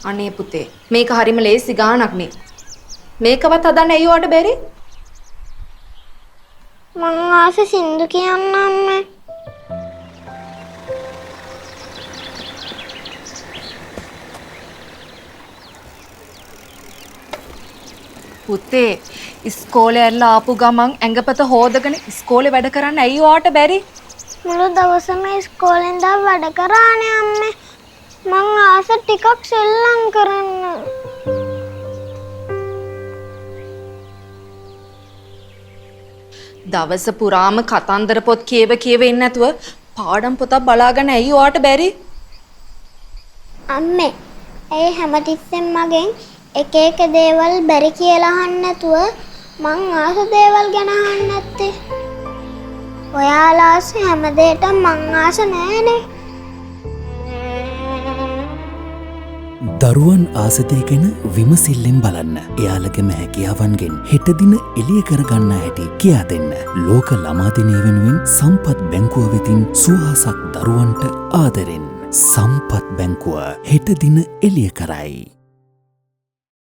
අනේ පුතේ මේක හරිම ලේසි ගානක් නේ. මේකවත් හදන්න ඇයි ඔයාට බැරි? මං ආස සින්දු කියන්න අම්මේ. පුතේ ඉස්කෝලේ ඇරලා ආපු ගමන් ඇඟපත හොදගෙන ඉස්කෝලේ වැඩ කරන්න ඇයි ඔයාට බැරි? මුළු දවසම ඉස්කෝලෙන් ඉඳන් වැඩ කරානේ අම්මේ. මං ආස ටිකක් සෙල්ලම් කරන්න. දවස පුරාම කතන්දර පොත් කියව ඉන්නේ නැතුව පාඩම් පොතක් බලාගෙන ඇයි ඔයාට බැරි? අම්මේ ඒ හැමතිස්සෙම මගෙන් එක එක දේවල් බැරි කියලා අහන්න නැතුව මං ආස දේවල් ගැන අහන්න නැත්තේ. ඔයාලා ආස හැම දෙයකටම මං ආස නෑනේ. දරුවන් ආසතය ගැන විමසිල්ලෙන් බලන්න. එයාලගේම හැකියාවන්ගෙන් හෙට දින එළිය කරගන්න හැටි කියා දෙන්න. ලෝක ළමා දිනය වෙනුවෙන් සම්පත් බැංකුව වෙතින් සුවහසක් දරුවන්ට ආදරෙන්. සම්පත් බැංකුව හෙට දින එළිය කරයි.